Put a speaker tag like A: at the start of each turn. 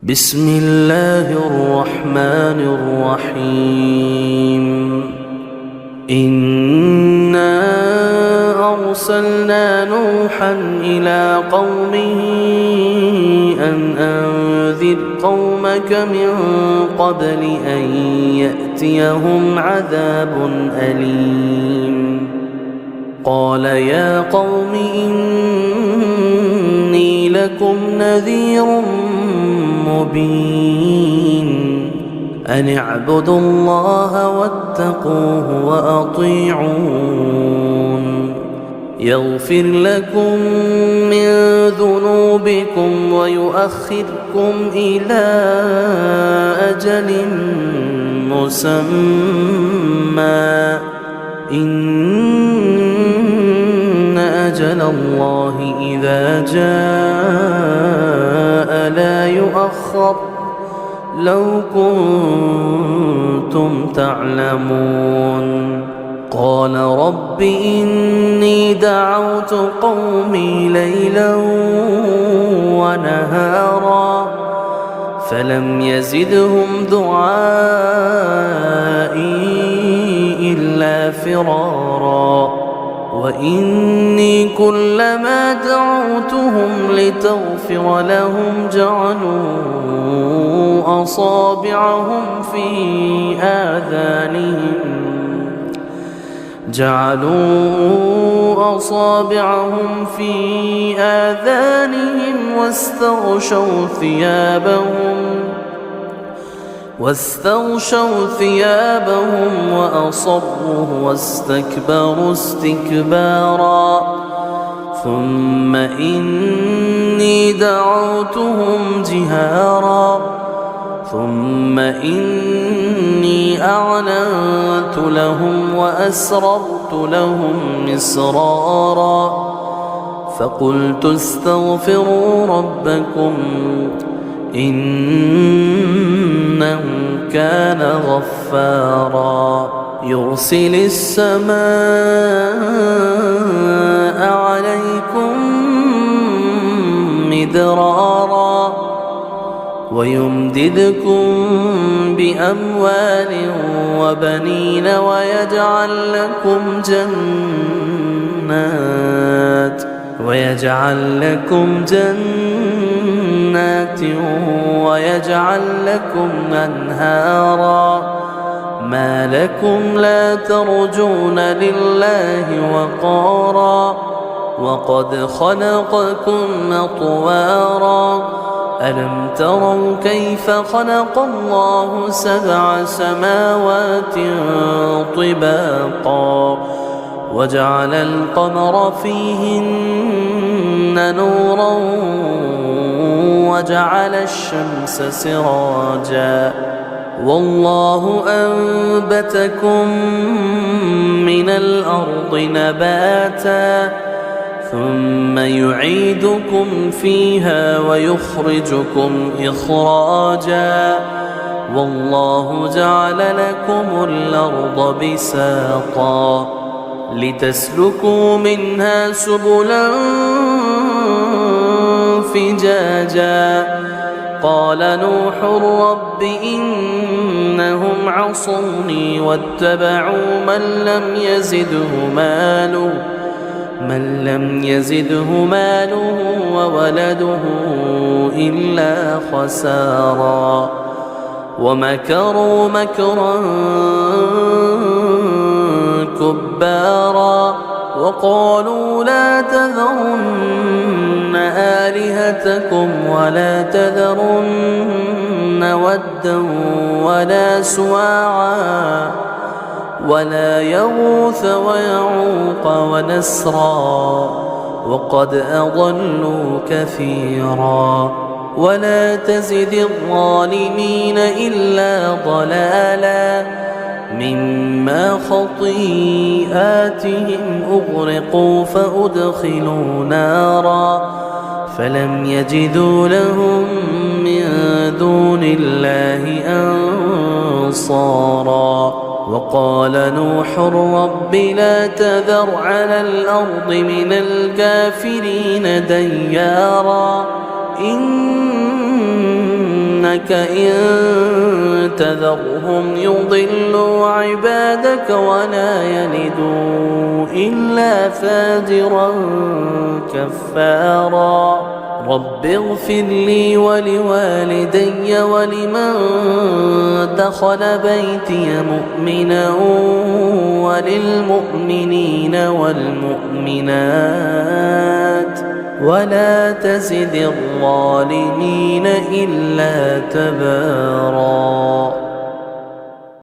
A: بسم الله الرحمن الرحيم إنا أرسلنا نوحا إلى قومه أن أنذر قومك من قبل أن يأتيهم عذاب أليم قال يا قوم إني لكم نذير مبين أن اعبدوا الله واتقوه وأطيعون يغفر لكم من ذنوبكم ويؤخركم إلى أجل مسمى إن أجل الله إذا جاء لا يؤخر لو كنتم تعلمون قال رب إني دعوت قومي ليلا ونهارا فلم يزدهم دعائي إلا فرارا وإني كلما دعوتهم لتغفر لهم جعلوا أصابعهم في آذانهم واستغشوا ثيابهم وأصروا واستكبروا استكبارا ثم إني دعوتهم جهارا ثم إني أعلنت لهم وأسررت لهم إسرارا فقلت استغفروا ربكم إنه كان غفارا يرسل السماء عليكم مدرارا ويمددكم بأموال وبنين ويجعل لكم جنات ويجعل لكم أنهارا ما لكم لا ترجون لله وقارا وقد خلقكم أطوارا ألم تروا كيف خلق الله 7 سماوات طباقا وجعل القمر فيهن نورا وجعل الشمس سراجا والله أنبتكم من الأرض نباتا ثم يعيدكم فيها ويخرجكم إخراجا والله جعل لكم الأرض بساطا لتسلكوا منها سبلا فجاجا قال نوح رب إنهم عصوني واتبعوا من لم يزده ماله وولده إلا خسارا ومكروا مكرا كبارا وقالوا لا تذرن آلهتكم ولا تذرن ودا ولا سواعا ولا يغوث ويعوق ونسرا وقد أضلوا كثيرا ولا تزد الظالمين إلا ضلالا مما خطيئاتهم أغرقوا فأدخلوا نارا فلم يجدوا لهم من دون الله أنصارا وقال نوح رب لا تذر على الأرض من الكافرين ديارا إنك إن تذرهم يضلوا عبادك ولا يلدوا إلا فاجرا كفارا رب اغفر لي ولوالدي ولمن دخل بيتي مؤمنا وللمؤمنين والمؤمنات ولا تزد الظالمين إلا تبارا.